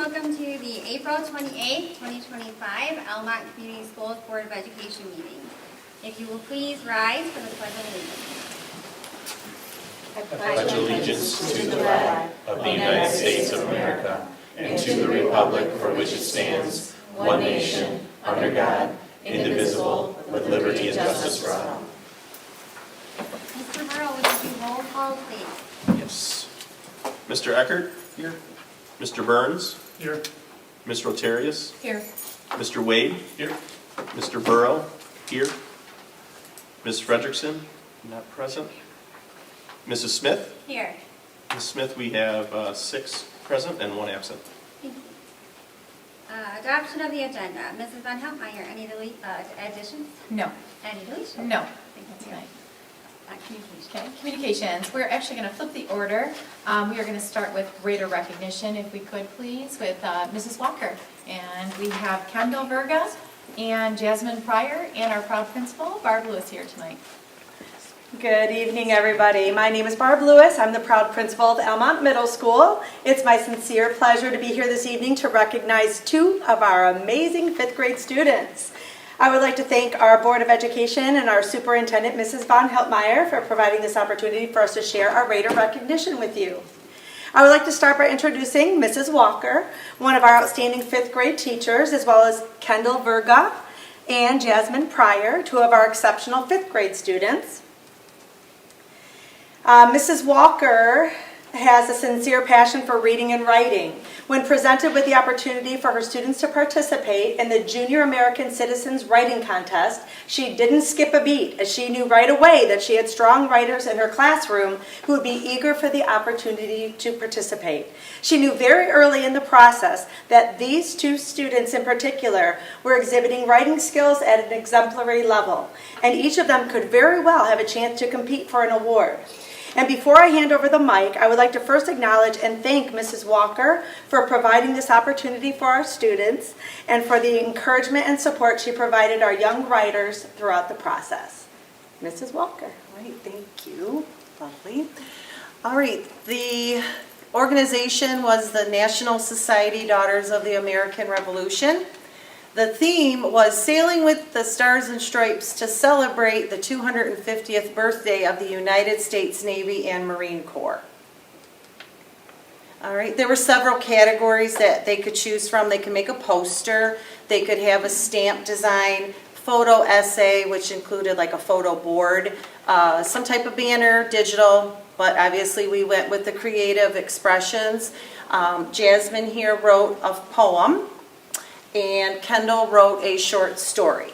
welcome to the April 28th, 2025 Almont Community Schools Board of Education meeting. If you will please rise for the Pledge of Allegiance. I pledge allegiance to the flag of the United States of America and to the republic for which it stands, one nation, under God, indivisible, with liberty and justice for all. Mr. Burrow, would you do roll call, please? Yes. Mr. Eckert? Here. Mr. Burns? Here. Ms. Rotarius? Here. Mr. Wade? Here. Mr. Burrow? Here. Ms. Frederickson? Not present. Mrs. Smith? Here. Ms. Smith, we have 6 present and 1 absent. Thank you. Adoption of the agenda. Mrs. Van Heltmeyer, any additions? No. Any deletions? No. Thank you. Tonight. Communication. Okay, communications. We're actually going to flip the order. We are going to start with greater recognition, if we could please, with Mrs. Walker. And we have Kendall Verga and Jasmine Pryor and our proud principal, Barb Lewis, here tonight. Good evening, everybody. My name is Barb Lewis. I'm the proud principal of Almont Middle School. It's my sincere pleasure to be here this evening to recognize 2 of our amazing 5th grade students. I would like to thank our Board of Education and our Superintendent, Mrs. Van Heltmeyer, for providing this opportunity for us to share our rate of recognition with you. I would like to start by introducing Mrs. Walker, one of our outstanding 5th grade teachers, as well as Kendall Verga and Jasmine Pryor, 2 of our exceptional 5th grade students. Mrs. Walker has a sincere passion for reading and writing. When presented with the opportunity for her students to participate in the Junior American Citizens Writing Contest, she didn't skip a beat, as she knew right away that she had strong writers in her classroom who would be eager for the opportunity to participate. She knew very early in the process that these 2 students in particular were exhibiting writing skills at an exemplary level, and each of them could very well have a chance to compete for an award. And before I hand over the mic, I would like to first acknowledge and thank Mrs. Walker for providing this opportunity for our students and for the encouragement and support she provided our young writers throughout the process. Mrs. Walker. All right, thank you. Lovely. All right, the organization was the National Society Daughters of the American Revolution. The theme was Sailing with the Stars and Stripes to celebrate the 250th birthday of the United States Navy and Marine Corps. All right, there were several categories that they could choose from. They could make a poster, they could have a stamp design, photo essay, which included like a photo board, some type of banner, digital, but obviously we went with the creative expressions. Jasmine here wrote a poem, and Kendall wrote a short story.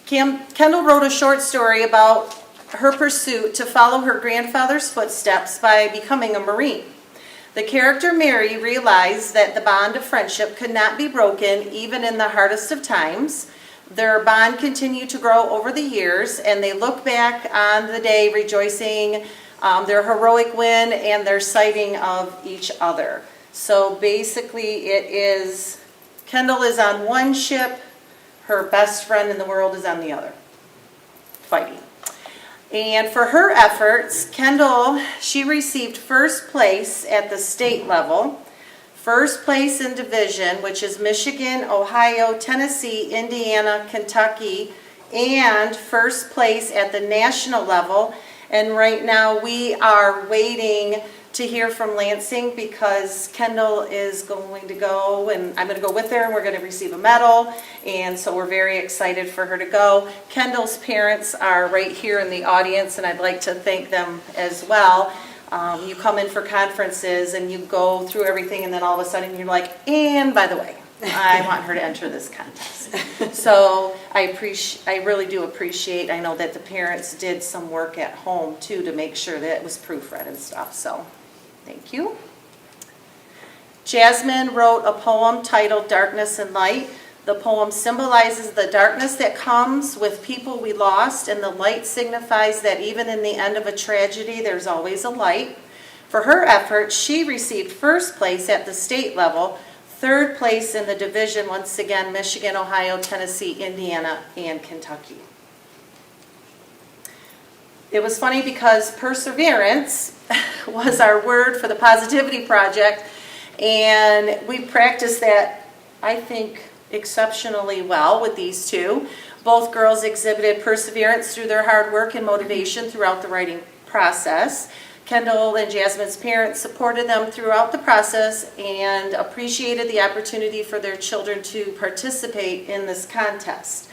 Kendall wrote a short story about her pursuit to follow her grandfather's footsteps by becoming a Marine. The character Mary realized that the bond of friendship could not be broken even in the hardest of times. Their bond continued to grow over the years, and they look back on the day rejoicing their heroic win and their sighting of each other. So basically it is, Kendall is on one ship, her best friend in the world is on the other, fighting. And for her efforts, Kendall, she received 1st place at the state level, 1st place in division, which is Michigan, Ohio, Tennessee, Indiana, Kentucky, and 1st place at the national level. And right now we are waiting to hear from Lansing because Kendall is going to go, and I'm going to go with her, and we're going to receive a medal, and so we're very excited for her to go. Kendall's parents are right here in the audience, and I'd like to thank them as well. You come in for conferences and you go through everything, and then all of a sudden you're like, and by the way, I want her to enter this contest. So I really do appreciate, I know that the parents did some work at home too to make sure that it was proofread and stuff, so thank you. Jasmine wrote a poem titled Darkness and Light. The poem symbolizes the darkness that comes with people we lost, and the light signifies that even in the end of a tragedy, there's always a light. For her efforts, she received 1st place at the state level, 3rd place in the division, once again, Michigan, Ohio, Tennessee, Indiana, and Kentucky. It was funny because perseverance was our word for the Positivity Project, And we practiced that, I think, exceptionally well with these two. Both girls exhibited perseverance through their hard work and motivation throughout the writing process. Kendall and Jasmine's parents supported them throughout the process and appreciated the opportunity for their children to participate in this contest.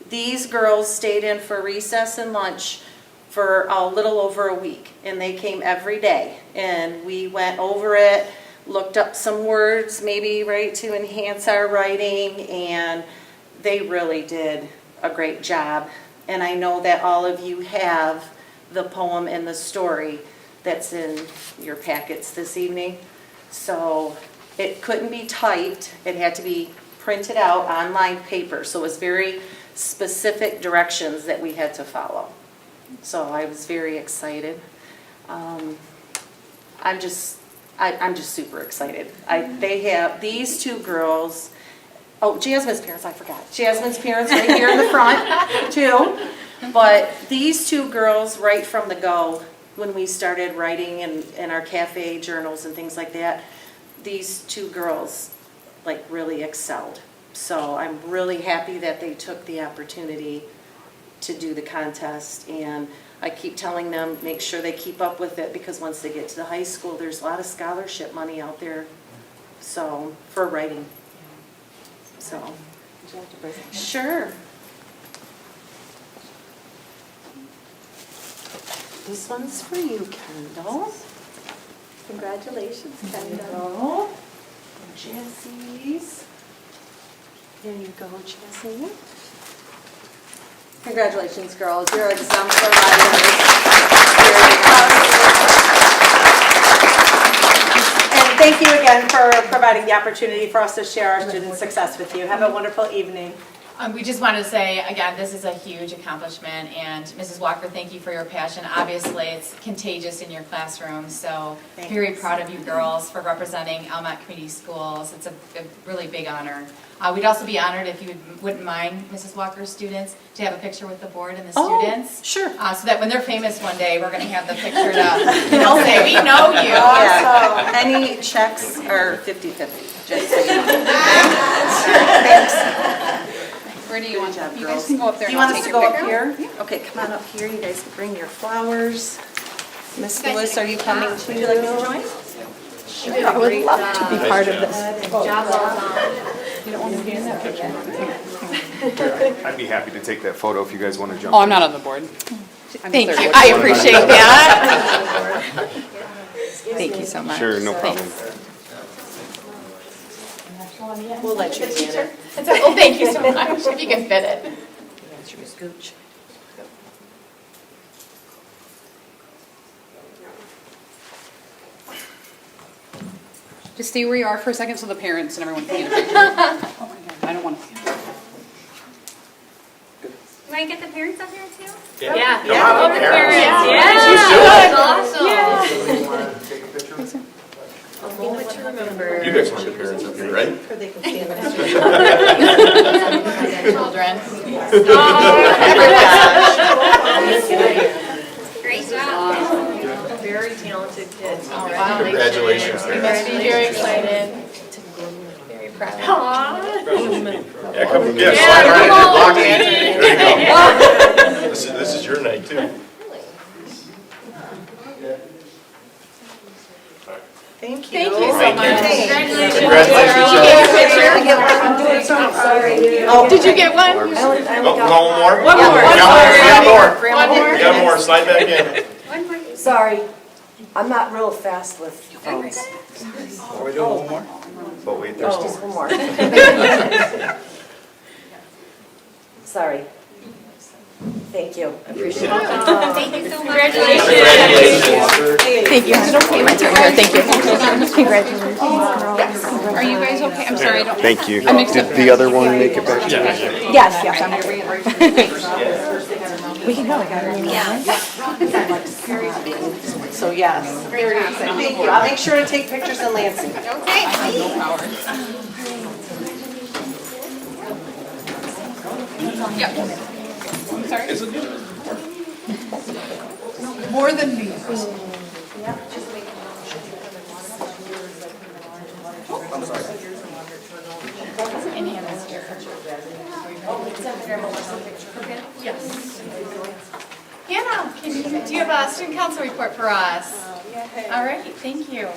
These girls stayed in for recess and lunch for a little over a week, and they came every day. And we went over it, looked up some words maybe, right, to enhance our writing, and they really did a great job. And I know that all of you have the poem and the story that's in your packets this evening. So it couldn't be typed, it had to be printed out on lined paper. So it was very specific directions that we had to follow. So I was very excited. I'm just super excited. They have these two girls. Oh, Jasmine's parents, I forgot. Jasmine's parents right here in the front, too. But these two girls, right from the go, when we started writing in our cafe journals and things like that, these two girls, like, really excelled. So I'm really happy that they took the opportunity to do the contest. And I keep telling them, make sure they keep up with it, because once they get to the high school, there's a lot of scholarship money out there, so, for writing. So, Would you like to present? sure. This one's for you, Kendall. Congratulations, Kendall. Jessie's. Here you go, Jessie. Congratulations, girls. You're exemplary writers. Very proud of you. And thank you again for providing the opportunity for us to share our student success with you. Have a wonderful evening. We just wanted to say, again, this is a huge accomplishment, and Mrs. Walker, thank you for your passion. Obviously, it's contagious in your classroom, so very proud of you girls for representing Almont Community Schools. It's a really big honor. We'd also be honored if you wouldn't mind, Mrs. Walker's students, to have a picture with the board and the students. Sure. So that when they're famous one day, we're going to have the picture to say, we know you. Yeah. Any checks are 50-50, just so you know. Thanks. Where do you want job, you girls. guys can go up there Do you and want I'll us to take go your up picture. here? Okay, come on up here. You guys can bring your flowers. Miss guys Lewis, did a are you great coming job. too? Would you like me to join? Sure. I would love to be part of this. I'd be happy to take that photo if you guys want to jump. Oh, I'm not on the board. Thank you. I appreciate that. Thank you so much. Sure, no problem. We'll let you get it. Well, thank you so much, if you can fit it. Scooch. Just stay where you are for a second so the parents and everyone can get a picture. Oh my God, I don't want to. You want to get the parents up here too? Yeah. Come on, the parents. Awesome. You guys want the parents up here, right? Children. Great job. Very talented kids. Congratulations, You parents. must be very excited. Very proud. Yeah, come, yeah, slide right in, block it. There you go. This is your night too. Thank you. Thank you so much. Congratulations. Congratulations. Did you get a picture? I'm doing so sorry. Oh, Did you get one? Oh, no more? One more. We got more. One more. We got more, slide back in. One more. Sorry, I'm not real fast with phones. Are we doing one more? But wait, there's Just more. one more. Sorry. Thank you, I appreciate it. Thank you so much. Congratulations. Thank you. Is it okay if I turn here? Thank you. Congratulations. Are you guys okay? I'm sorry, I don't. Thank you. I mixed up Did the other one make it back? Yes, I'm We can go, I got it. so yes. Thank you. I'll make sure to take pictures in Lansing. Yeah. Sorry. More than me. And Hannah's here. Yes. Hannah, do you have a student council report for us? All right, thank you.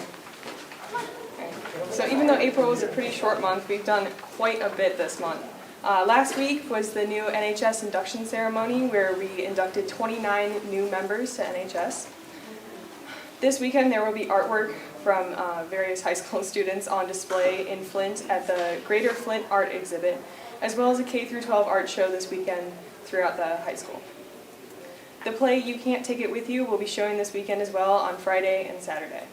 So even though April was a pretty short month, we've done quite a bit this month. Last week was the new NHS induction ceremony where we inducted 29 new members to NHS. This weekend there will be artwork from various high school students on display in Flint at the Greater Flint Art Exhibit, as well as a K-12 art show this weekend throughout the high school. The play You Can't Take It With You will be showing this weekend as well on Friday and Saturday.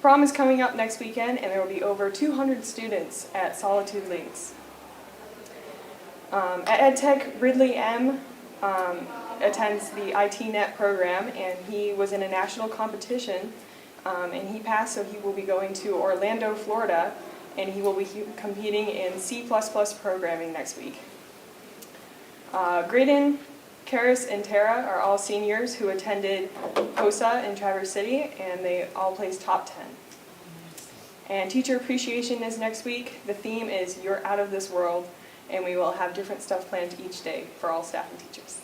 Prom is coming up next weekend, and there will be over 200 students at Solitude Links. At EdTech, Ridley M. attends the ITNet program, and he was in a national competition, and he passed, so he will be going to Orlando, Florida, and he will be competing in C++ programming next week. Graydon, Karis, and Tara are all seniors who attended HOSA in Traverse City, and they all placed top 10. And teacher appreciation is next week. The theme is You're Out of This World, and we will have different stuff planned each day for all staff and teachers.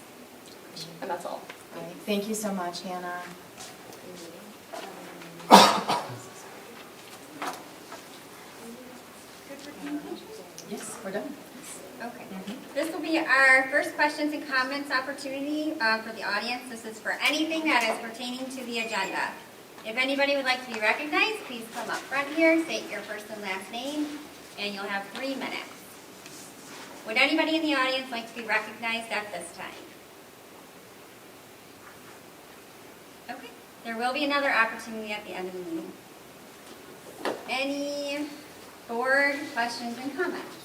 And that's all. All right, thank you so much, Hannah. Yes, we're done. Okay. This will be our first questions and comments opportunity for the audience. This is for anything that is pertaining to the agenda. If anybody would like to be recognized, please come up front here, state your first and last name, and you'll have 3 minutes. Would anybody in the audience like to be recognized at this time? Okay. There will be another opportunity at the end of the meeting. Any board questions and comments?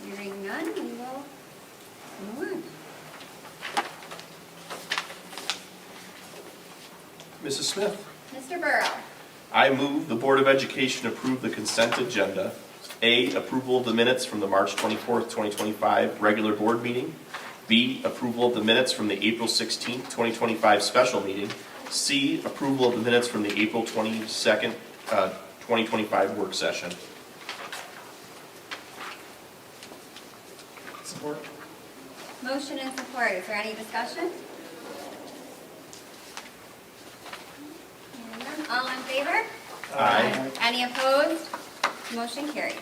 Hearing none, we will move on. Mrs. Smith? Mr. Burrow. I move the Board of Education approve the consent agenda. A, approval of the minutes from the March 24th, 2025 regular board meeting. B, approval of the minutes from the April 16th, 2025 special meeting. C, approval of the minutes from the April 22nd, 2025 work session. Support. Motion and support. Is there any discussion? Hearing none. All in favor? Aye. Any opposed? Motion carries.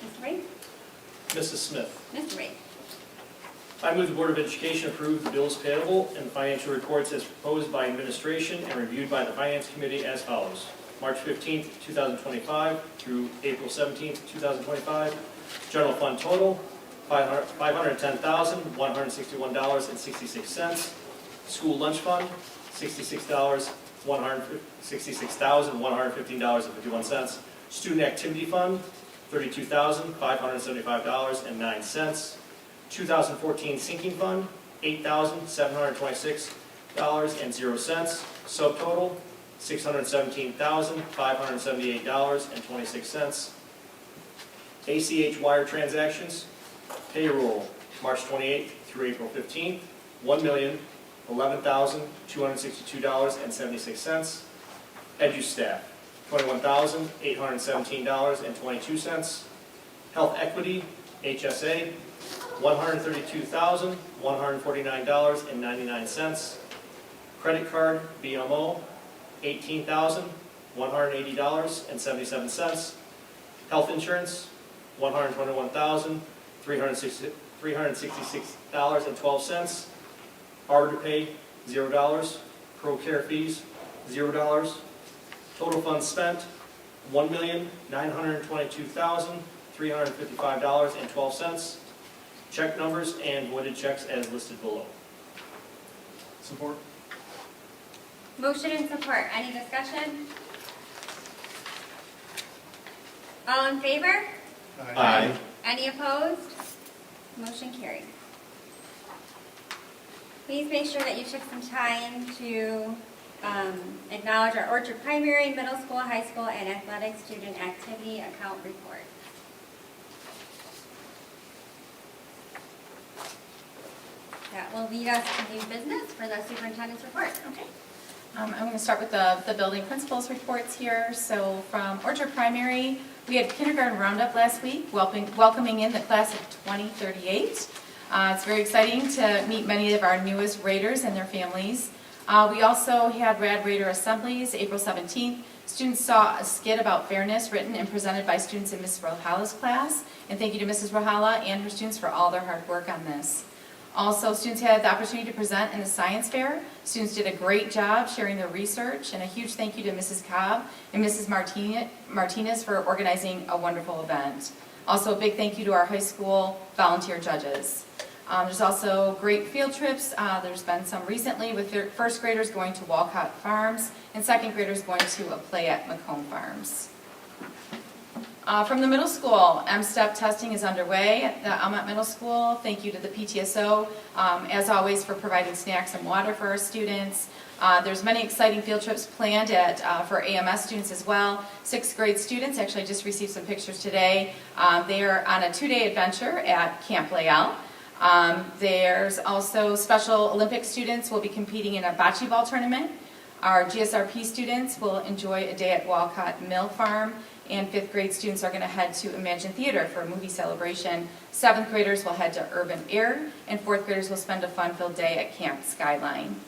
Mr. Ray? Mrs. Smith. Mr. Ray. I move the Board of Education approve the bills payable and financial reports as proposed by administration and reviewed by the Finance Committee as follows. March 15th, 2025 through April 17th, 2025. General fund total, $510,161.66. School lunch fund, $66,115.51. Student activity fund, $32,575.09. 2014 sinking fund, $8,726.00. Subtotal, $617,578.26. ACH wire transactions, payroll, March 28th through April 15th, $1,011,262.76. Edu staff, $21,817.22. Health equity, HSA, $132,149.99. Credit card, BMO, $18,180.77. Health insurance, $121,366.12. Arbor pay, $0. Pro care fees, $0. Total funds spent, $1,922,355.12. Check numbers and voided checks as listed below. Support. Motion and support. Any discussion? All in favor? Aye. Any opposed? Motion carried. Please make sure that you took some time to acknowledge our Orchard Primary, Middle School, High School, and Athletic Student Activity Account Report. That will lead us to new business for the superintendent's report. Okay. I'm going to start with the building principals reports here. So from Orchard Primary, we had kindergarten roundup last week, welcoming in the class of 2038. It's very exciting to meet many of our newest Raiders and their families. We also had Rad Raider Assemblies, April 17th. Students saw a skit about fairness written and presented by students in Mrs. Rojala's class. And thank you to Mrs. Rojala and her students for all their hard work on this. Also, students had the opportunity to present in the science fair. Students did a great job sharing their research, and a huge thank you to Mrs. Cobb and Mrs. Martinez for organizing a wonderful event. Also, a big thank you to our high school volunteer judges. There's also great field trips. There's been some recently with first graders going to Walcott Farms and second graders going to a play at Macomb Farms. From the middle school, M-STEP testing is underway at the Almont Middle School. Thank you to the PTSO, as always, for providing snacks and water for our students. There's many exciting field trips planned for AMS students as well. 6th grade students actually just received some pictures today. They are on a 2-day adventure at Camp Lael. There's also Special Olympics students will be competing in a bocce ball tournament. Our GSRP students will enjoy a day at Walcott Mill Farm. And 5th grade students are going to head to Imagine Theater for a movie celebration. 7th graders will head to Urban Air, and 4th graders will spend a fun-filled day at Camp Skyline.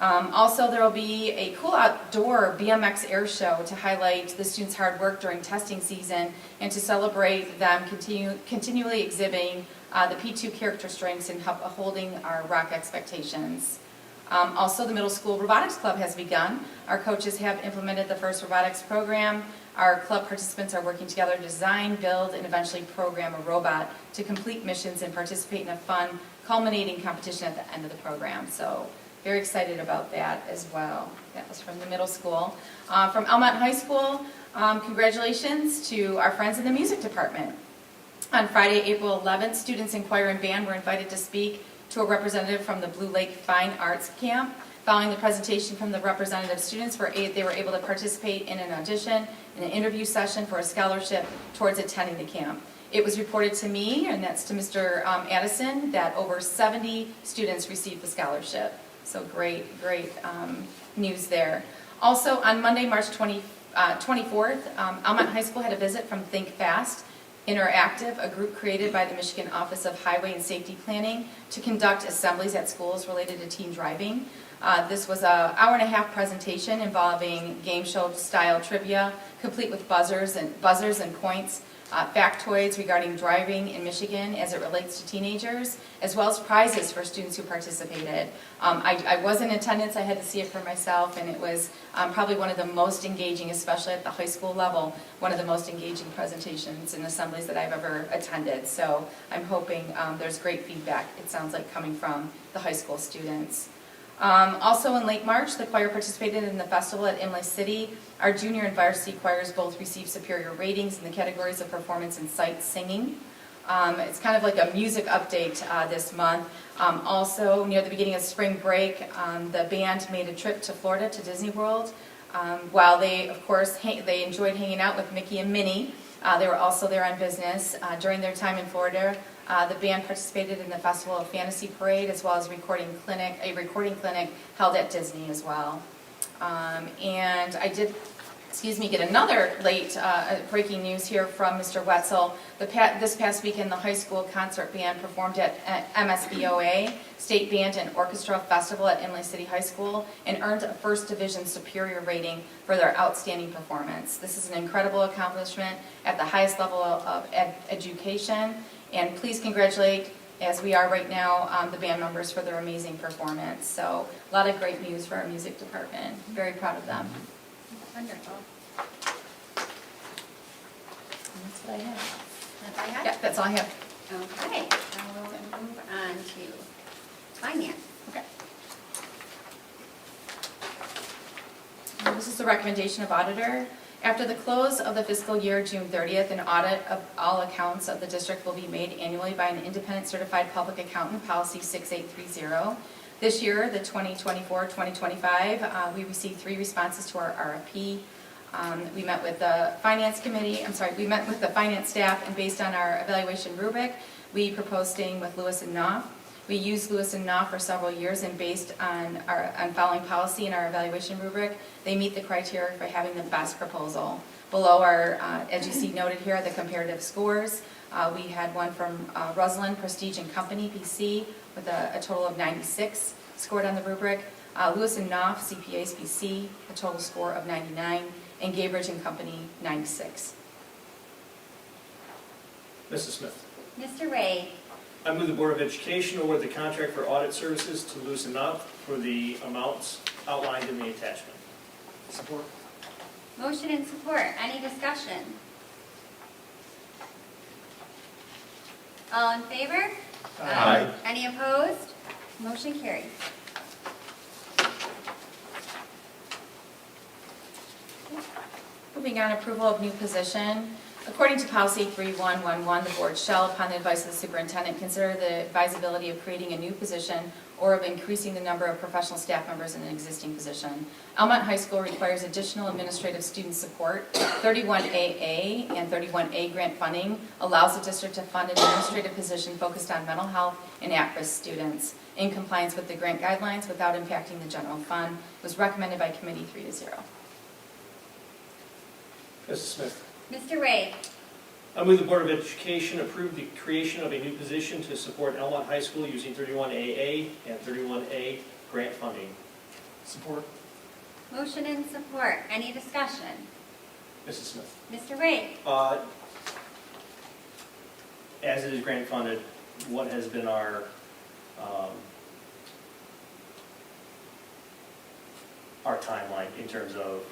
Also, there will be a cool outdoor BMX air show to highlight the students' hard work during testing season and to celebrate them continually exhibiting the P2 character strengths and upholding our rock expectations. Also, the middle school robotics club has begun. Our coaches have implemented the first robotics program. Our club participants are working together to design, build, and eventually program a robot to complete missions and participate in a fun, culminating competition at the end of the program. So, very excited about that as well. That was from the middle school. From Almont High School, congratulations to our friends in the music department. On Friday, April 11th, students in choir and band were invited to speak to a representative from the Blue Lake Fine Arts Camp. Following the presentation from the representative students, they were able to participate in an audition and an interview session for a scholarship towards attending the camp. It was reported to me, and that's to Mr. Addison, that over 70 students received the scholarship. So great news there. Also, on Monday, March 24th, Almont High School had a visit from Think Fast Interactive, a group created by the Michigan Office of Highway and Safety Planning to conduct assemblies at schools related to teen driving. This was an hour-and-a-half presentation involving game show-style trivia, complete with buzzers and points, factoids regarding driving in Michigan as it relates to teenagers, as well as prizes for students who participated. I was in attendance. I had to see it for myself, and it was probably one of the most engaging, especially at the high school level, one of the most engaging presentations and assemblies that I've ever attended. So I'm hoping there's great feedback, it sounds like, coming from the high school students. Also in late March, the choir participated in the festival at Imlay City. Our junior and varsity choirs both received superior ratings in the categories of performance and sight singing. It's kind of like a music update this month. Also, near the beginning of spring break, the band made a trip to Florida to Disney World. While they, of course, they enjoyed hanging out with Mickey and Minnie, they were also there on business. During their time in Florida, the band participated in the Festival of Fantasy Parade as well as a recording clinic held at Disney as well. And I did, get another late breaking news here from Mr. Wetzel. This past weekend, the high school concert band performed at MSBOA State Band and Orchestra Festival at Imlay City High School and earned a First Division Superior rating for their outstanding performance. This is an incredible accomplishment at the highest level of education. And please congratulate, as we are right now, the band members for their amazing performance. So a lot of great news for our music department. Very proud of them. Wonderful. And that's what I have. That's all I have? Yeah, that's all I have. Okay, so we'll move on to finance. Okay. This is the recommendation of auditor. After the close of the fiscal year, June 30th, an audit of all accounts of the district will be made annually by an independent certified public accountant, policy 6830. This year, the 2024-2025, we received 3 responses to our RFP. We met with the finance staff, and based on our evaluation rubric, we proposed staying with Lewis and Knopf. We used Lewis and Knopf for several years, and based on following policy and our evaluation rubric, they meet the criteria for having the best proposal. Below are, as you see noted here, the comparative scores. We had one from Rosalind Prestige and Company, PC, with a total of 96 scored on the rubric. Lewis and Knopf, CPAs, PC, a total score of 99, and Gabridge and Company, 96. Mrs. Smith. Mr. Wade? I move the Board of Education award the contract for audit services to Lewis and Knopf for the amounts outlined in the attachment. Support. Motion and support. Any discussion? All in favor? Aye. Any opposed? Motion carried. Moving on, approval of new position. According to policy 3111, the board shall, upon the advice of the superintendent, consider the advisability of creating a new position or of increasing the number of professional staff members in an existing position. Almont High School requires additional administrative student support. 31AA and 31A grant funding allows the district to fund an administrative position focused on mental health and at-risk students in compliance with the grant guidelines without impacting the general fund. It was recommended by committee 3-0. Mrs. Smith. Mr. Wade? I move the Board of Education approve the creation of a new position to support Almont High School using 31AA and 31A grant funding. Support. Motion and support. Any discussion? Mrs. Smith. Mr. Wade? As it is grant funded, what has been our timeline in terms of,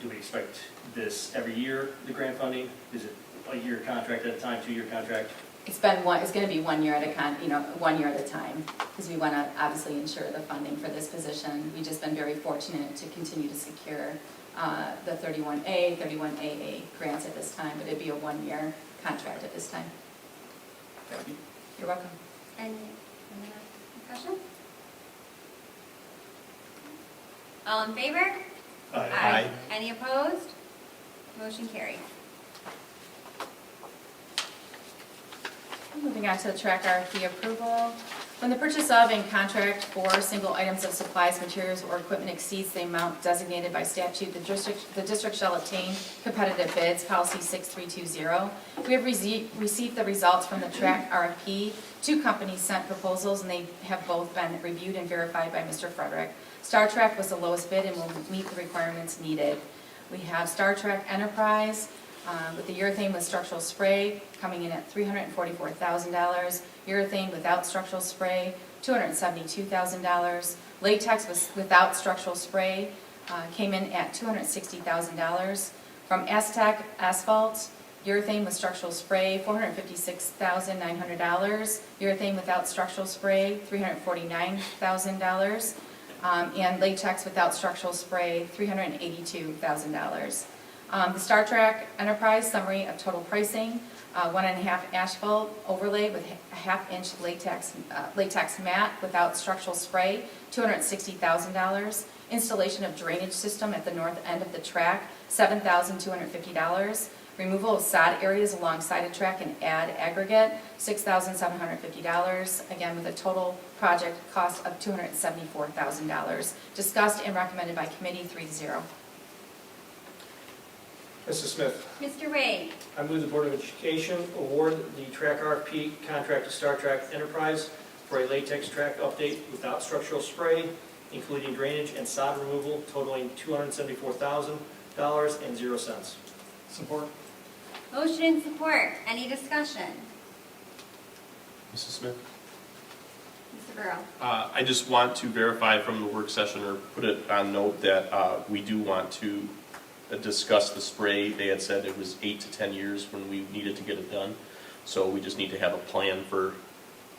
do we expect this every year, the grant funding? Is it a year contract at a time, 2-year contract? It's going to be 1 year at a 1 year at a time, because we want to obviously ensure the funding for this position. We've just been very fortunate to continue to secure the 31A, 31AA grants at this time, but it'd be a 1-year contract at this time. Thank you. You're welcome. Any discussion? All in favor? Aye. Any opposed? Motion carried. Moving on to the track RFP approval. When the purchase of and contract for single items of supplies, materials, or equipment exceeds the amount designated by statute, the district shall obtain competitive bids, policy 6320. We have received the results from the track RFP. 2 companies sent proposals, and they have both been reviewed and verified by Mr. Frederick. Star Trek was the lowest bid and will meet the requirements needed. We have Star Trek Enterprise with the urethane with structural spray coming in at $344,000. Urethane without structural spray, $272,000. Latex without structural spray came in at $260,000. From Aztec Asphalt, urethane with structural spray, $456,900. Urethane without structural spray, $349,000. And latex without structural spray, $382,000. The Star Trek Enterprise summary of total pricing, 1.5 asphalt overlay with a 1/2-inch latex mat without structural spray, $260,000. Installation of drainage system at the north end of the track, $7,250. Removal of sod areas alongside a track and add aggregate, $6,750, again with a total project cost of $274,000. Discussed and recommended by committee 3-0. Mrs. Smith. Mr. Wade? I move the Board of Education award the track RFP contract to Star Trek Enterprise for a latex track update without structural spray, including drainage and sod removal, totaling $274,000.00. Support. Motion and support. Any discussion? Mrs. Smith? Mr. Burrow? I just want to verify from the work session, or put it on note, that we do want to discuss the spray. They had said it was 8 to 10 years when we needed to get it done. So we just need to have a plan for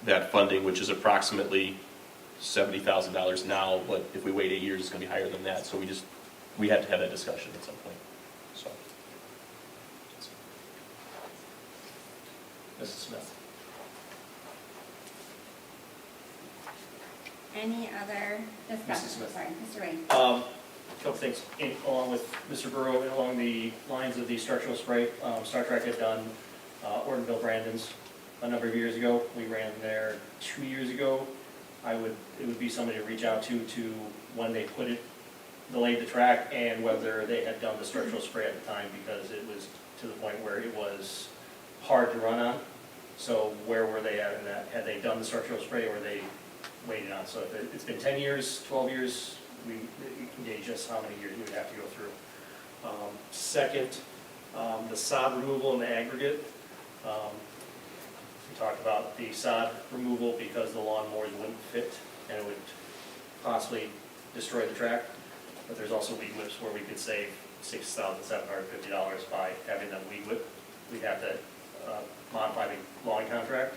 that funding, which is approximately $70,000 now, but if we wait 8 years, it's going to be higher than that. So we had to have that discussion at some point. So. Mrs. Smith. Any other discussion? Mrs. Smith. Sorry, Mr. Wade? Couple things, along with Mr. Burrow, along the lines of the structural spray, Star Trek had done Ortonville Brandon's a number of years ago. We ran there 2 years ago. It would be somebody to reach out to when they laid the track and whether they had done the structural spray at the time, because it was to the point where it was hard to run on. So where were they at in that? Had they done the structural spray or were they waiting on? So if it's been 10 years, 12 years, we can gauge just how many years we would have to go through. Second, the sod removal and the aggregate. We talked about the sod removal because the lawnmowers wouldn't fit and it would possibly destroy the track. But there's also weed whips where we could save $6,750 by having them weed whip. We'd have to modify the lawn contract,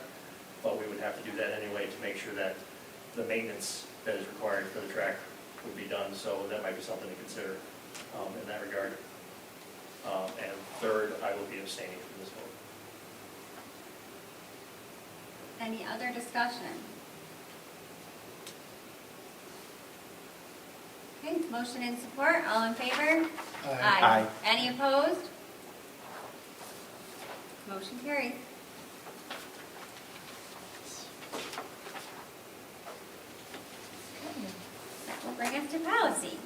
but we would have to do that anyway to make sure that the maintenance that is required for the track would be done. So that might be something to consider in that regard. And third, I will be abstaining from this vote. Any other discussion? Okay, motion and support, all in favor? Aye. Any opposed? Motion carries. That will bring us to policy.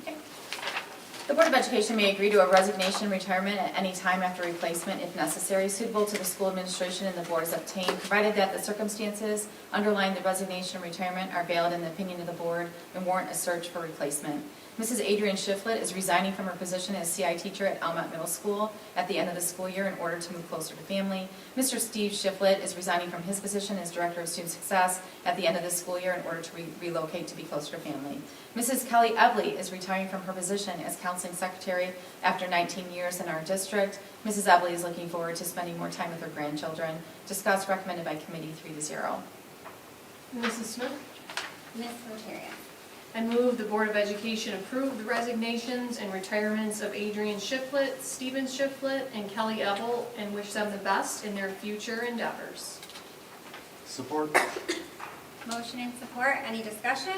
The Board of Education may agree to a resignation, retirement at any time after replacement if necessary, suitable to the school administration and the board is obtained, provided that the circumstances underlying the resignation and retirement are valid in the opinion of the board and warrant a search for replacement. Mrs. Adrienne Shiflett is resigning from her position as CI teacher at Almont Middle School at the end of the school year in order to move closer to family. Mr. Steve Shiflett is resigning from his position as Director of Student Success at the end of the school year in order to relocate to be closer to family. Mrs. Kelly Ebley is retiring from her position as Counseling Secretary after 19 years in our district. Mrs. Ebley is looking forward to spending more time with her grandchildren. Discussed, recommended by committee 3-0. Mrs. Smith? Ms. Rosario. I move the Board of Education approve the resignations and retirements of Adrienne Shiflett, Stephen Shiflett, and Kelly Ebel, and wish them the best in their future endeavors. Support. Motion and support, any discussion?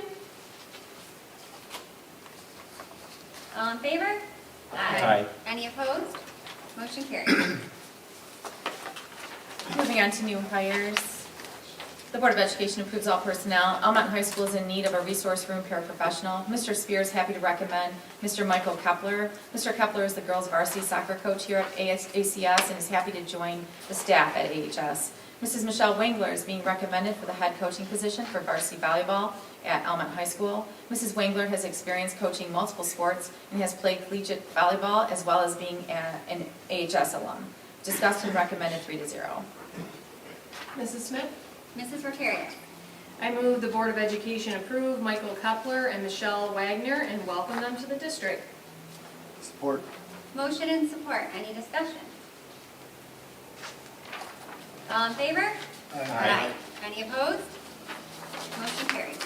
All in favor? Aye. Any opposed? Motion carries. Moving on to new hires. The Board of Education approves all personnel. Almont High School is in need of a resource room paraprofessional. Mr. Spear is happy to recommend Mr. Michael Kepler. Mr. Kepler is the girls' varsity soccer coach here at ACS and is happy to join the staff at AHS. Mrs. Michelle Wengler is being recommended for the head coaching position for varsity volleyball at Almont High School. Mrs. Wengler has experience coaching multiple sports and has played collegiate volleyball as well as being an AHS alum. Discussed and recommended 3-0. Mrs. Smith? Mrs. Rotarian. I move the Board of Education approve Michael Kepler and Michelle Wagner and welcome them to the district. Support. Motion and support, any discussion? All in favor? Aye. Any opposed? Motion carries.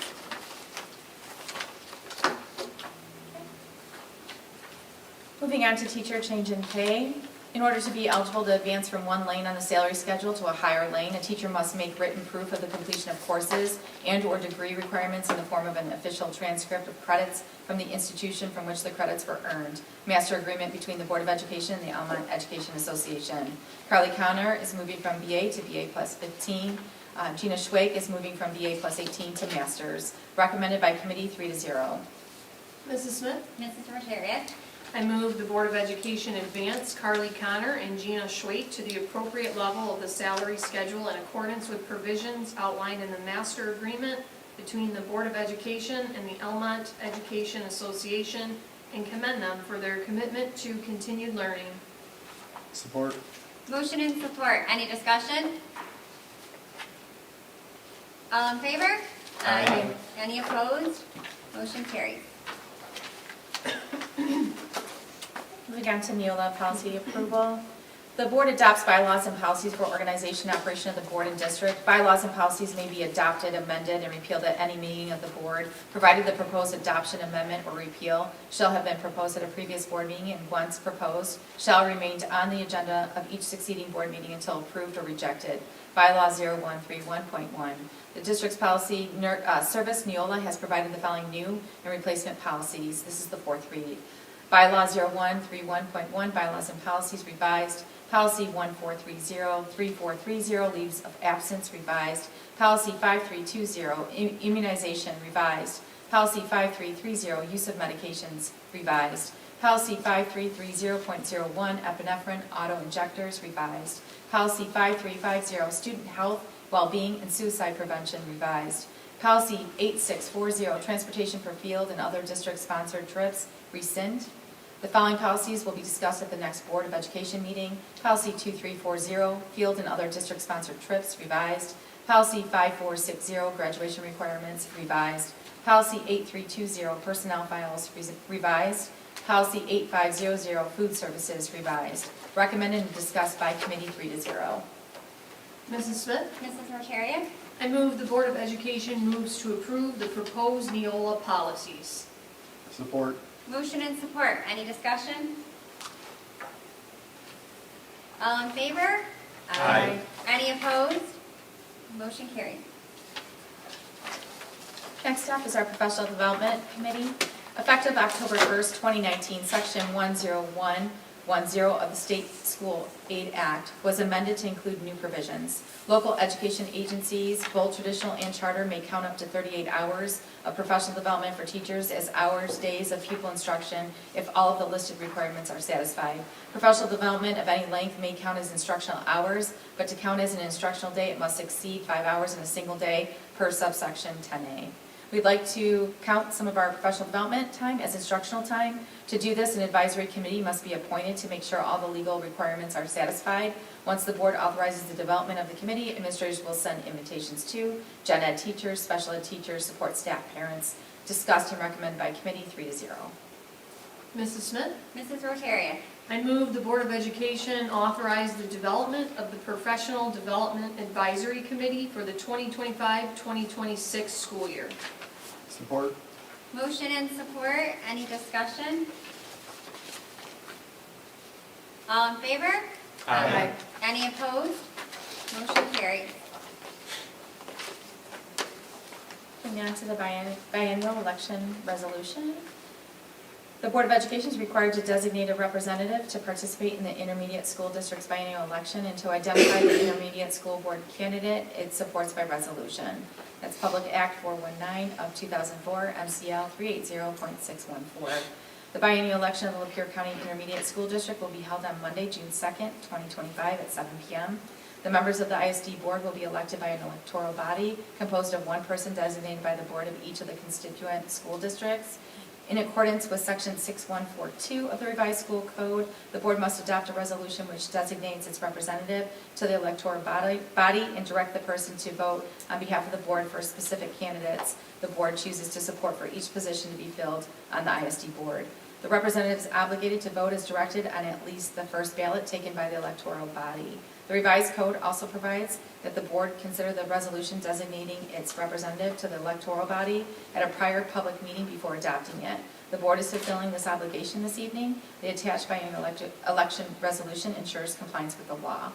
Moving on to teacher change in pay. In order to be eligible to advance from one lane on the salary schedule to a higher lane, a teacher must make written proof of the completion of courses and/or degree requirements in the form of an official transcript of credits from the institution from which the credits were earned. Master agreement between the Board of Education and the Almont Education Association. Carly Connor is moving from BA to BA plus 15. Gina Schwake is moving from BA plus 18 to Masters. Recommended by committee 3-0. Mrs. Smith? Mrs. Rotarian. I move the Board of Education advance Carly Connor and Gina Schwait to the appropriate level of the salary schedule in accordance with provisions outlined in the master agreement between the Board of Education and the Almont Education Association and commend them for their commitment to continued learning. Support. Motion and support, any discussion? All in favor? Aye. Any opposed? Motion carries. Moving on to Neola policy approval. The board adopts bylaws and policies for organization and operation of the board and district. Bylaws and policies may be adopted, amended, and repealed at any meeting of the board, provided the proposed adoption, amendment, or repeal shall have been proposed at a previous board meeting and once proposed, shall remain on the agenda of each succeeding board meeting until approved or rejected. Bylaw 0131.1. The district's policy service, Neola, has provided the following new and replacement policies. This is the fourth read. Bylaw 0131.1, bylaws and policies revised. Policy 1430, 3430, leaves of absence, revised. Policy 5320, immunization, revised. Policy 5330, use of medications, revised. Policy 5330.01, epinephrine auto-injectors, revised. Policy 5350, student health, well-being, and suicide prevention, revised. Policy 8640, transportation for field and other district-sponsored trips, rescind. The following policies will be discussed at the next Board of Education meeting. Policy 2340, field and other district-sponsored trips, revised. Policy 5460, graduation requirements, revised. Policy 8320, personnel files, revised. Policy 8500, food services, revised. Recommended and discussed by committee 3-0. Mrs. Smith? Mrs. Rosario? I move the Board of Education moves to approve the proposed Neola policies. Support. Motion and support. Any discussion? All in favor? Aye. Any opposed? Motion carried. Next up is our Professional Development Committee. Effective October 1st, 2019, Section 10110 of the State School Aid Act was amended to include new provisions. Local education agencies, both traditional and charter, may count up to 38 hours of professional development for teachers as hours, days of pupil instruction if all of the listed requirements are satisfied. Professional development of any length may count as instructional hours, but to count as an instructional day, it must exceed 5 hours in a single day per subsection 10A. We'd like to count some of our professional development time as instructional time. To do this, an advisory committee must be appointed to make sure all the legal requirements are satisfied. Once the board authorizes the development of the committee, administrators will send invitations to gen ed teachers, special ed teachers, support staff, parents, discussed and recommended by committee 3-0. Mrs. Smith? Mrs. Rosario? I move the Board of Education authorize the development of the Professional Development Advisory Committee for the 2025-2026 school year. Support. Motion and support. Any discussion? All in favor? Aye. Any opposed? Motion carried. Moving on to the biennial election resolution. The Board of Education is required to designate a representative to participate in the intermediate school district's biennial election and to identify the intermediate school board candidate it supports by resolution. That's Public Act 419 of 2004, MCL 380.614. The biennial election of the Lapeer County Intermediate School District will be held on Monday, June 2nd, 2025 at 7 p.m. The members of the ISD board will be elected by an electoral body composed of one person designated by the board of each of the constituent school districts. In accordance with Section 6142 of the revised school code, the board must adopt a resolution which designates its representative to the electoral body and direct the person to vote on behalf of the board for specific candidates the board chooses to support for each position to be filled on the ISD board. The representative is obligated to vote as directed on at least the first ballot taken by the electoral body. The revised code also provides that the board consider the resolution designating its representative to the electoral body at a prior public meeting before adopting it. The board is fulfilling this obligation this evening. The attached biennial election resolution ensures compliance with the law.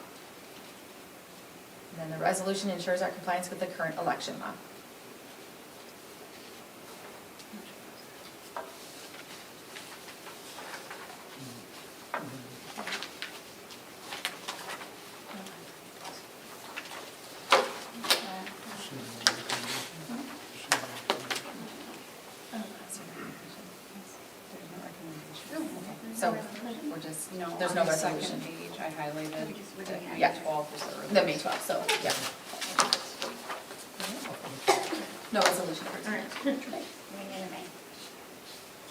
And then the resolution ensures our compliance with the current election law. So we're just, No, there's on no the second resolution. page, I highlighted the Yeah. 12 was the resolution. The May 12th, so, yeah. No resolution. All right. Moving into May.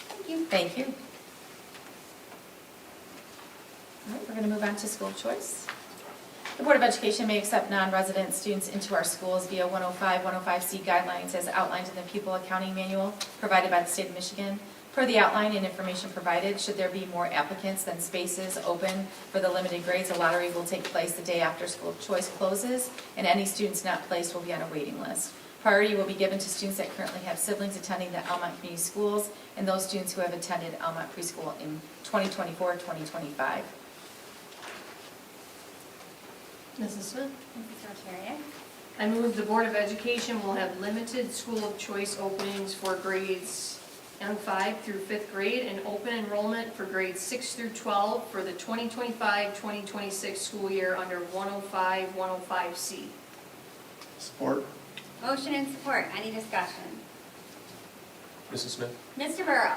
Thank you. Thank you. All right, we're going to move on to school choice. The Board of Education may accept non-resident students into our schools via 105C guidelines as outlined in the pupil accounting manual provided by the state of Michigan. Per the outline and information provided, should there be more applicants than spaces open for the limited grades, a lottery will take place the day after school choice closes, and any students not placed will be on a waiting list. Priority will be given to students that currently have siblings attending the Almont Community Schools and those students who have attended Almont Preschool in 2024-2025. Mrs. Smith? Mrs. Rosario? I move the Board of Education will have limited school of choice openings for grades M5 through 5th grade and open enrollment for grades 6 through 12 for the 2025-2026 school year under 105-105C. Support. Motion and support. Any discussion? Mrs. Smith? Mr. Burrow.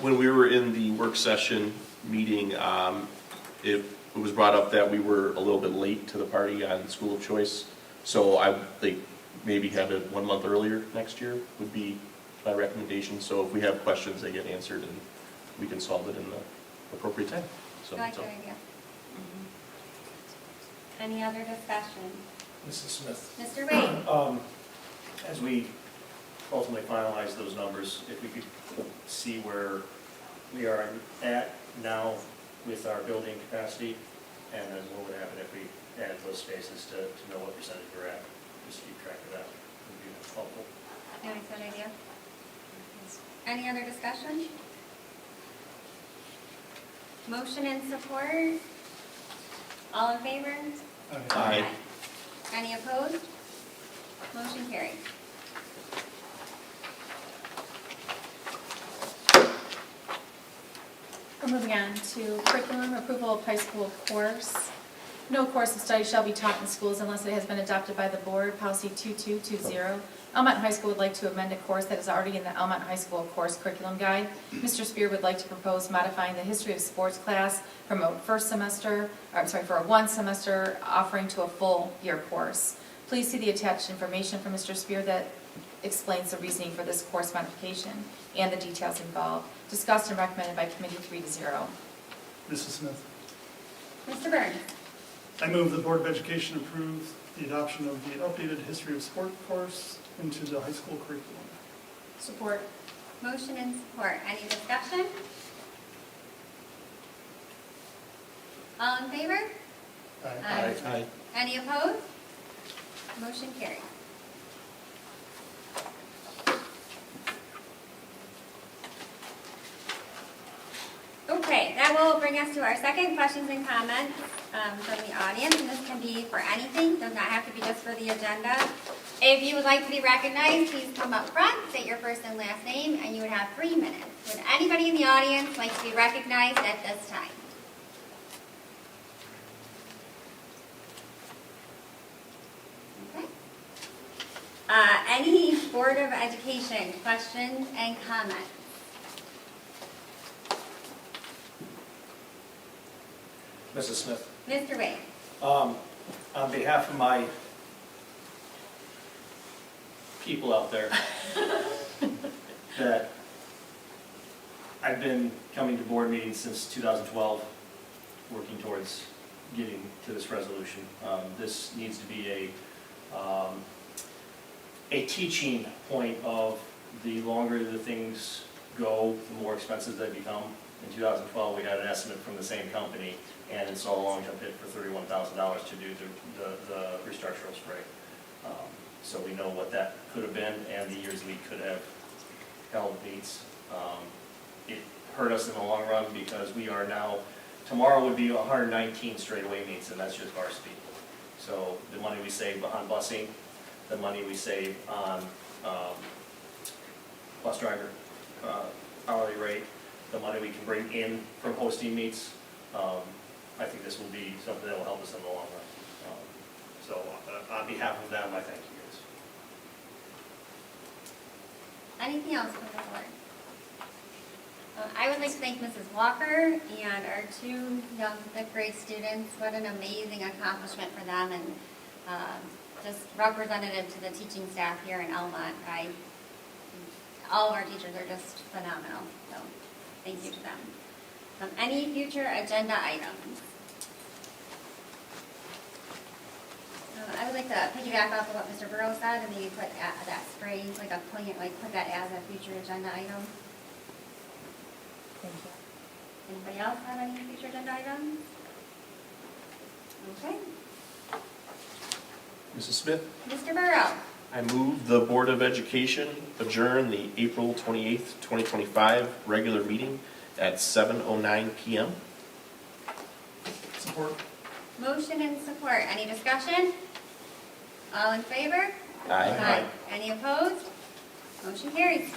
When we were in the work session meeting, it was brought up that we were a little bit late to the party on school of choice. So I think maybe have it 1 month earlier next year would be my recommendation. So if we have questions, they get answered and we can solve it in the appropriate time. So, I like that idea. Any other discussion? Mrs. Smith, Mr. Wade? as we ultimately finalize those numbers, if we could see where we are at now with our building capacity, and then what would happen if we added those spaces to know what percentage we're at, just keep track of that would be helpful. Yeah, nice that idea. Any other discussion? Motion and support? All in favor? Aye. Any opposed? Motion carried. We're moving on to curriculum, approval of high school course. No course of study shall be taught in schools unless it has been adopted by the board, policy 2220. Almont High School would like to amend a course that is already in the Almont High School course curriculum guide. Mr. Spear would like to propose modifying the history of sports class from a for a 1 semester offering to a full year course. Please see the attached information from Mr. Spear that explains the reasoning for this course modification and the details involved. Discussed and recommended by committee 3-0. Mrs. Smith. Mr. Burns? I move the Board of Education approve the adoption of the updated history of sport course into the high school curriculum. Support. Motion and support. Any discussion? All in favor? Aye. Aye. Any opposed? Motion carried. Okay, that will bring us to our second questions and comments from the audience, and this can be for anything, does not have to be just for the agenda. If you would like to be recognized, please come up front, state your first and last name, and you would have 3 minutes. Would anybody in the audience like to be recognized at this time? Okay. Any Board of Education questions and comments? Mrs. Smith, Mr. Wade? on behalf of my people out there, that I've been coming to board meetings since 2012, working towards getting to this resolution. This needs to be a teaching point of the longer the things go, the more expensive they become. In 2012, we had an estimate from the same company and install a long-term pit for $31,000 to do the restructural spray. So we know what that could have been and the years we could have held meets. It hurt us in the long run because we are now, tomorrow would be 119 straightaway meets, and that's just varsity. So the money we save on busing, the money we save on bus driver hourly rate, the money we can bring in from hosting meets, I think this will be something that will help us in the long run. So on behalf of them, I thank you guys. Anything else from the board? I would like to thank Mrs. Walker and our 2 young 5th grade students. What an amazing accomplishment for them, and just representative to the teaching staff here in Almont. All of our teachers are just phenomenal, so thank you to them. Any future agenda items? I would like to piggyback off of what Mr. Burrow said and maybe put that spray, like a plan, like put that as a future agenda item. Thank you. Anybody else have any future agenda items? Okay. Mrs. Smith? Mr. Burrow? I move the Board of Education adjourn the April 28th, 2025 regular meeting at 7:09 p.m. Support. Motion and support. Any discussion? All in favor? Aye. Any opposed? Motion carries.